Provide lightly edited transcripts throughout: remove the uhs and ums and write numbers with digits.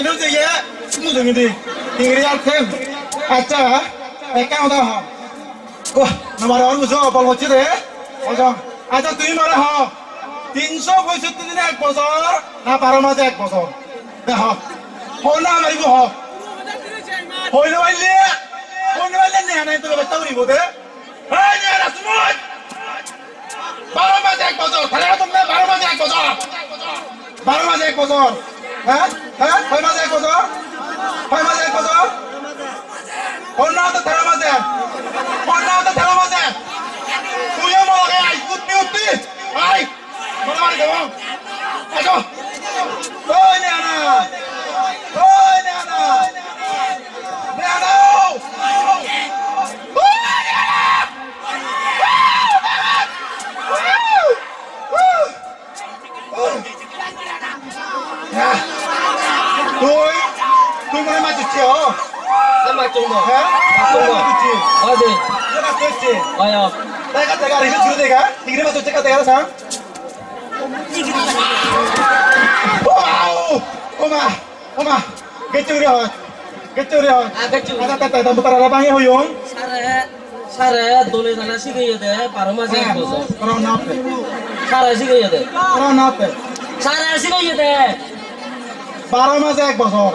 nó gì vậy mua được gì thì đi ăn thêm acha cao đâu hả 와 나만 얼마 줘 벌고 치래 어서 아자 তুই মারা হ 365 দিনে এক বছর না 12 মাসে এক বছর দেখ হনা মারিব হ হইলো আইলে নে না তো বেটা উড়িব দে এই নে রাসমুত 12 মাসে এক বছর খালি তোমরা 12 মাসে এক বছর 12 মাসে এক বছর হ্যাঁ হ্যাঁ 6 মাসে এক বছর 6 মাসে এক বছর হনা তো 13 মাসে হনা তো 13 মাসে তুই আমার আগে আই উঠতি আই মনে মানে দেব আসো ওই নে না Tôi mới mà chụp chiều. Sao mà chụp được? Hả? Tôi mà chụp chiều. Ở gì? Tôi mà chụp chiều. Ai à? Đây cái tay này chụp được hả? Thì cái mà chụp cái tay đó sao? Oma, cái chụp đi rồi. Cái chụp đi rồi. À cái chụp. Ada tay tầm tara bang yang huyung. Sare dole dana sigai deh, paroma sih bosan. Orang nape? Sare sigai deh. Orang nape? Sare sigai deh. 12 মাসে এক বছর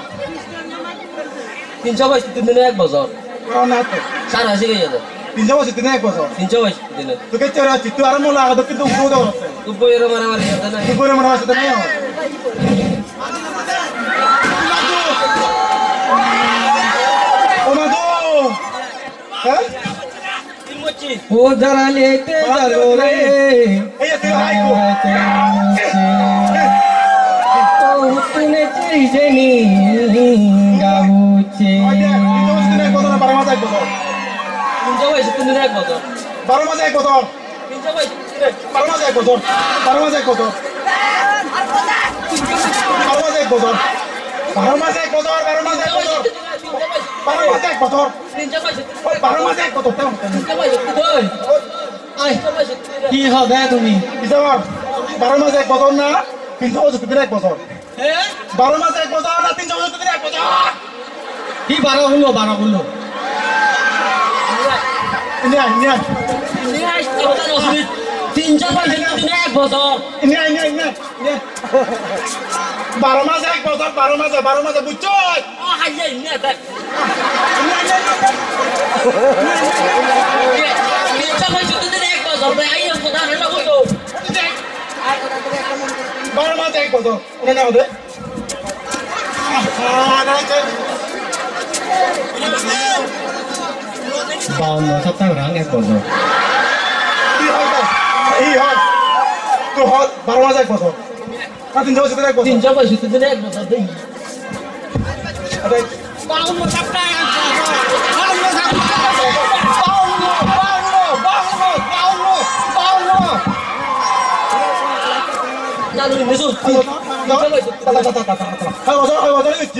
365 দিনে এক বছর Orang nape? Sare sigai deh. 365 দিনে এক বছর 365 দিনে তুই কে চড়া চিত্তু আর মোলা আগত কিন্তু উঠো দাও তুই বইয়ের মারামারি করতে না তুই করে মনে আছে না ওমাদু হ্যাঁ ও যারা লেতে যারো রে এই তুই হাই কো তো তুনে চাইজেনি গাউছে 365 দিনে কত না 12 মাসে এক বছর 365 দিনে এক বছর 12 মাসে এক বছর 12 মাসে এক বছর 12 মাসে এক বছর 12 মাসে এক বছর 12 মাসে এক বছর 12 মাসে এক বছর 12 মাসে এক বছর 12 মাসে এক বছর কি হবে তুমি ইসাবার 12 মাসে এক বছর না 365 দিনে এক বছর 12 মাসে এক বছর না 365 দিনে এক বছর কি 12 হলো ইন্ডিয়া 365 দিনে এক বছর ইন্ডিয়া 12 মাসে এক বছর 12 মাসে বুঝছো ও হাইয়া ইন্ডিয়া দেখ 365 দিনে এক বছর ভাই আইয়া কথা না বলো 12 মাসে এক বছর না ওদের বাউন্ন সপ্তাহ এক বছর এই হয় তো হয় 12 মাসে এক বছর না 365 দিনে এক বছর 365 দিনে এক বছর দেই বাউন্ন সপ্তাহ 나는 무슨 아이고 있지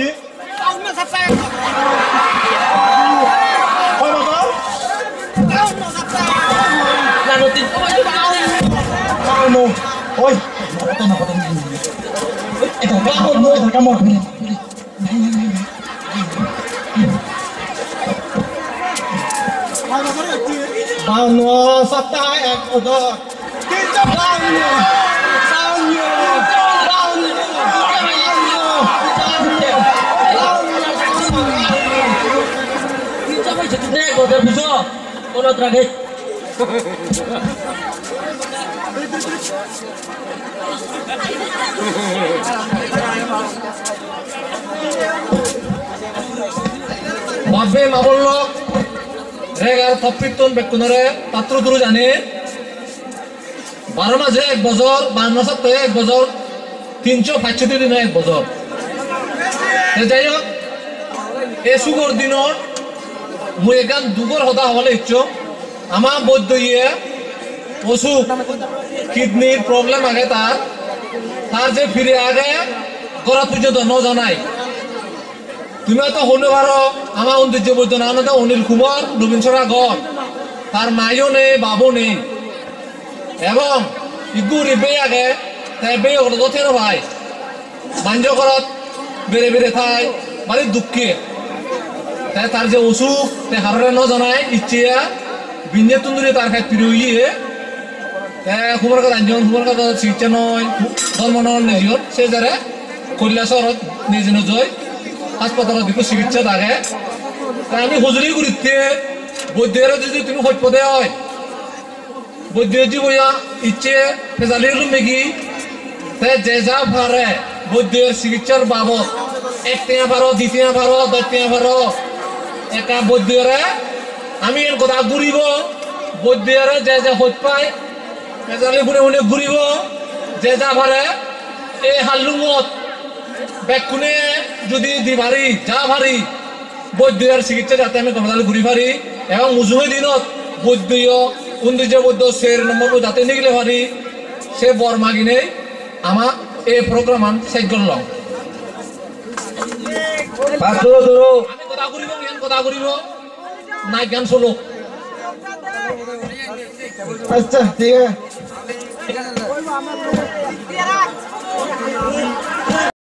나는 띵거 아이고 어이 잠깐만 바운노 섭다에 얻어 진짜 바운노 Udah bisa, kono terakhir. Mabe mabollo, regar topitton bekunore, patro dulu jane. 12 মাসে এক বছর 52 সপ্তাহে এক বছর 365 দিনে এক বছর যাই হোক এই সুগর দিনত মই এগান দুগর হতা হলে ইচ্ছো আমার বৈদ্য ইয়ে অসুখ কিডনির প্রবলেম আগে তার যে ফিরে আগে করা পর্যন্ত ন জানাই তুমি তো হলে পারো আমার ঐতিহ্য বৈদ্য না তো অনিল কুমার রবীন্দ্র গড় তার মাইও নেই বাবু নেই এবং ইগুরি বে আগে তাই বে ওটা দথের ভাই বাঞ্জ করত বেড়ে বেড়ে থাই মানে দুঃখে তার যে অসুখ তে হারে ন জানায় ইচ্ছে বিন্দে তুন্দুরে তার খাই পিড়িয়ে খুবর কথা আনজন খুবর কথা চিকিৎসা নয় ধর্ম নয় নিজন সে যারা কৈলাসরত নিজে নজয় হাসপাতালত দিকে চিকিৎসা থাকে তা আমি হজুরি গুরিতে বৈদ্যের যদি তুমি সত্যপদে হয় বৈদ্যের যে বইয়া ইচ্ছে ফেজালি মেগি যে যা পারে বৈদ্যের চিকিৎসার বাবদ 1 টাকা পারো 2 টাকা পারো 10 টাকা পারো একা বৈদ্যের আমি এর কথা ঘুরিব বৈদ্যের যে যে হত পায় ফেজালি গুনে গুনে ঘুরিব যে যা পারে এই হাল্লুমত ব্যাকুনে যদি দি ভারি যা ভারি বৈদ্যের চিকিৎসা যাতে আমি কমদাল ঘুরি পারি এবং মুজুমে দিনত বৈদ্য উন্দিজে বৈদ্য সের নম্বর যাতে নিগলে পারি সে বর মাগিনে আমার এই প্রোগ্রাম শেষ করলাম আমি কথা করিব জ্ঞান কথা করিব নাই জ্ঞান চলো আচ্ছা ঠিক আছে